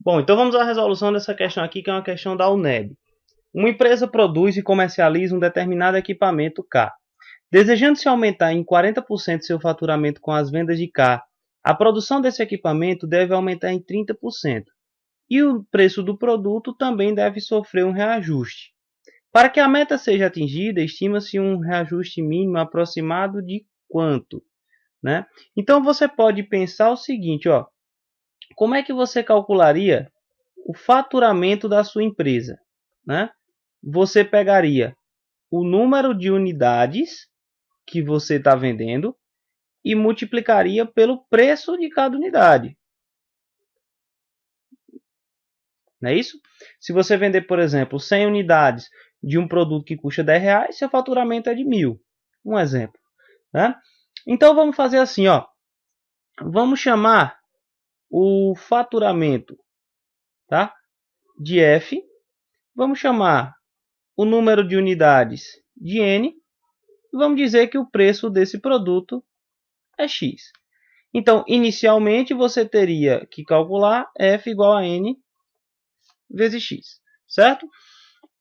Bom, então vamos à resolução dessa questão aqui, que é uma questão da UNEB. Uma empresa produz e comercializa um determinado equipamento K. Desejando-se aumentar em 40% seu faturamento com as vendas de K, a produção desse equipamento deve aumentar em 30%. E o preço do produto também deve sofrer um reajuste. Para que a meta seja atingida, estima-se um reajuste mínimo aproximado de quanto? Né? Então você pode pensar o seguinte, ó, como é que você calcularia o faturamento da sua empresa? Né? Você pegaria o número de unidades que você está vendendo e multiplicaria pelo preço de cada unidade. Não é isso? Se você vender, por exemplo, 100 unidades de um produto que custa R$10, seu faturamento é de 1.000. Um exemplo. Né? Então vamos fazer assim, ó. Vamos chamar o faturamento, tá, de F. Vamos chamar o número de unidades de N. E vamos dizer que o preço desse produto é X. Então, inicialmente, você teria que calcular F igual a N vezes X, certo?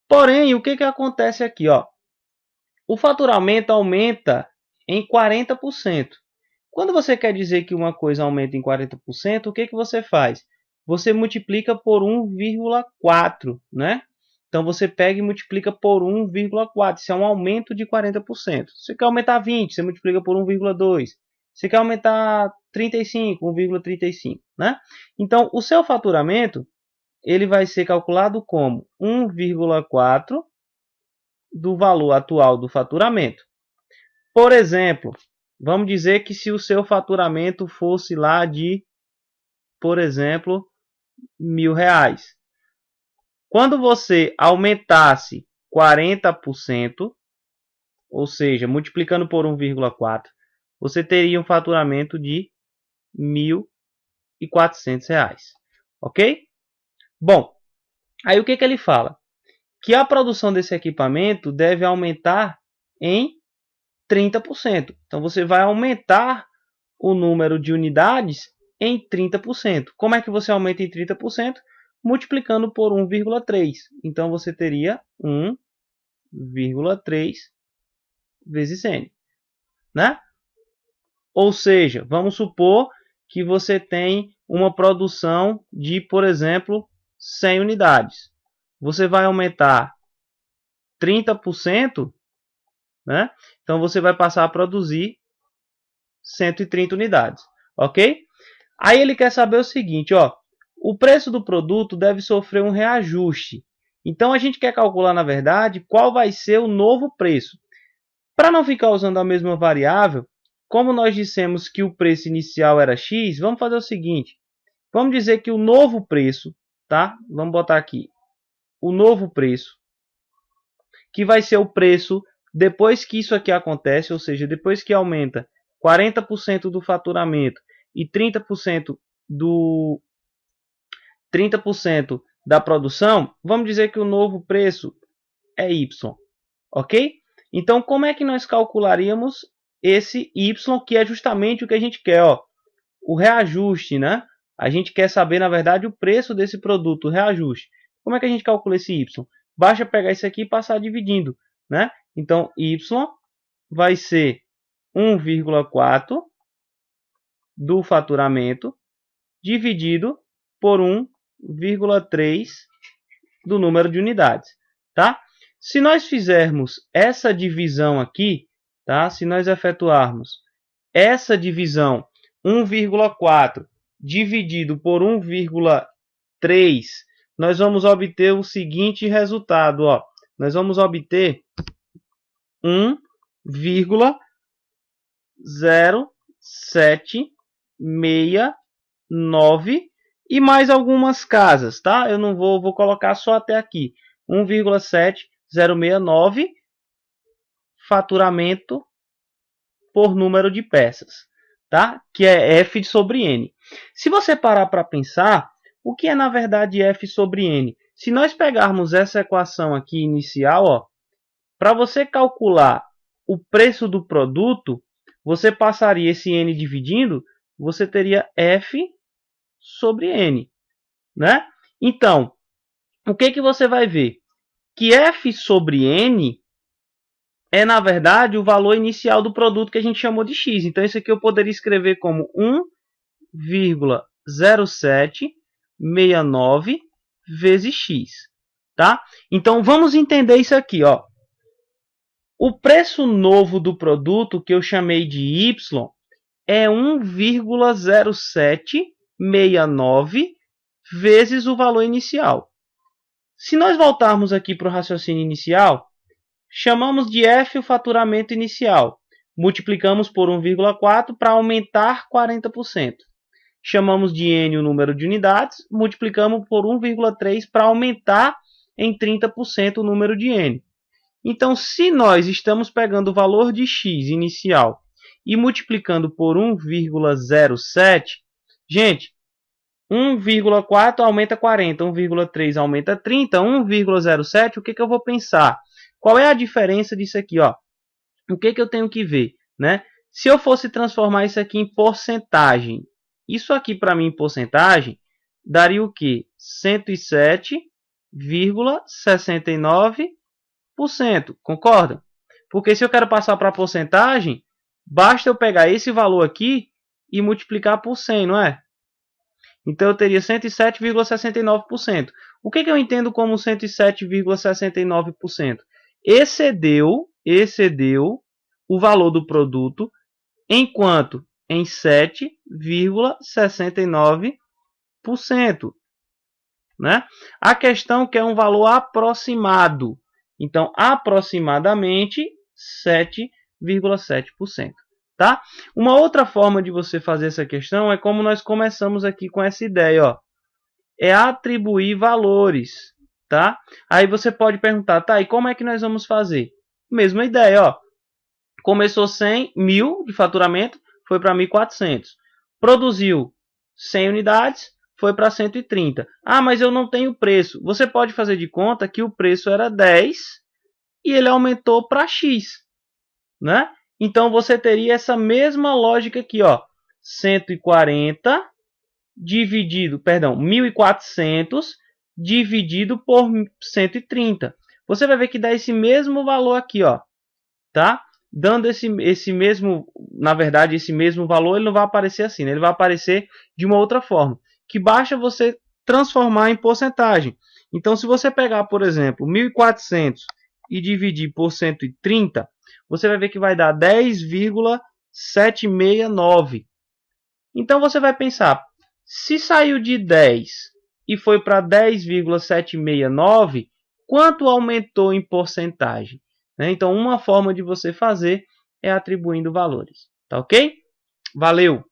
Porém, o que acontece aqui? Ó? O faturamento aumenta em 40%. Quando você quer dizer que uma coisa aumenta em 40%, o que você faz? Você multiplica por 1,4, né? Então, você pega e multiplica por 1,4. Isso é um aumento de 40%. Se você quer aumentar 20, você multiplica por 1,2. Se quer aumentar 35, 1,35, né? Então, o seu faturamento ele vai ser calculado como 1,4 do valor atual do faturamento. Por exemplo, vamos dizer que se o seu faturamento fosse lá de, por exemplo, R$1.000. Quando você aumentasse 40%, ou seja, multiplicando por 1,4, você teria um faturamento de R$1.400. Ok? Bom, aí o que ele fala? Que a produção desse equipamento deve aumentar em 30%. Então, você vai aumentar o número de unidades em 30%. Como é que você aumenta em 30%? Multiplicando por 1,3. Então, você teria 1,3 vezes N. Né? Ou seja, vamos supor que você tem uma produção de, por exemplo, 100 unidades. Você vai aumentar 30%, né? Então você vai passar a produzir 130 unidades, ok? Aí ele quer saber o seguinte, ó, o preço do produto deve sofrer um reajuste. Então a gente quer calcular, na verdade, qual vai ser o novo preço. Para não ficar usando a mesma variável, como nós dissemos que o preço inicial era X, vamos fazer o seguinte, vamos dizer que o novo preço, tá? Vamos botar aqui, o novo preço, que vai ser o preço depois que isso aqui acontece, ou seja, depois que aumenta 40% do faturamento e 30% do 30% da produção, vamos dizer que o novo preço é Y, ok? Então, como é que nós calcularíamos esse Y, que é justamente o que a gente quer, ó, o reajuste, né? A gente quer saber, na verdade, o preço desse produto, o reajuste. Como é que a gente calcula esse Y? Basta pegar isso aqui e passar dividindo, né? Então, Y vai ser 1,4 do faturamento dividido por 1,3 do número de unidades, tá? Se nós fizermos essa divisão aqui, tá? Se nós efetuarmos essa divisão 1,4 dividido por 1,3, nós vamos obter o seguinte resultado, ó. Nós vamos obter 1,0769 e mais algumas casas, tá? Eu não vou colocar só até aqui. 1,7069 faturamento por número de peças, tá? Que é F sobre N. Se você parar para pensar, o que é na verdade F sobre N? Se nós pegarmos essa equação aqui inicial, ó, para você calcular o preço do produto, você passaria esse N dividindo, você teria F sobre N, né? Então, o que você vai ver? Que f sobre n é, na verdade, o valor inicial do produto que a gente chamou de x. Então, isso aqui eu poderia escrever como 1,0769 vezes x. Tá? Então, vamos entender isso aqui. Ó. O preço novo do produto, que eu chamei de y, é 1,0769 vezes o valor inicial. Se nós voltarmos aqui para o raciocínio inicial, chamamos de f o faturamento inicial. Multiplicamos por 1,4 para aumentar 40%. Chamamos de n o número de unidades, multiplicamos por 1,3 para aumentar em 30% o número de n. Então, se nós estamos pegando o valor de x inicial e multiplicando por 1,07, gente, 1,4 aumenta 40, 1,3 aumenta 30, 1,07, o que eu vou pensar? Qual é a diferença disso aqui? Ó? O que eu tenho que ver? Né? Se eu fosse transformar isso aqui em porcentagem, isso aqui para mim em porcentagem, daria o quê? 107,69%. Concorda? Porque se eu quero passar para porcentagem, basta eu pegar esse valor aqui e multiplicar por 100, não é? Então eu teria 107,69%. O que eu entendo como 107,69%? Excedeu o valor do produto enquanto em 7,69%. Né? A questão que é um valor aproximado. Então, aproximadamente 7,7%. Tá? Uma outra forma de você fazer essa questão é como nós começamos aqui com essa ideia. Ó. É atribuir valores. Tá? Aí você pode perguntar, tá, e como é que nós vamos fazer? Mesma ideia. Ó. Começou 1.000 de faturamento, foi para 1.400. Produziu 100 unidades, foi para 130. Ah, mas eu não tenho preço. Você pode fazer de conta que o preço era 10 e ele aumentou para X. Né? Então, você teria essa mesma lógica aqui. Ó. 140 dividido, perdão, 1.400 dividido por 130. Você vai ver que dá esse mesmo valor aqui. Ó. Tá? Dando esse mesmo, na verdade, esse mesmo valor, ele não vai aparecer assim, né? Ele vai aparecer de uma outra forma, que basta você transformar em porcentagem. Então, se você pegar, por exemplo, 1.400 e dividir por 130, você vai ver que vai dar 10,769. Então, você vai pensar, se saiu de 10 e foi para 10,769, quanto aumentou em porcentagem? Então, uma forma de você fazer é atribuindo valores. Tá ok? Valeu!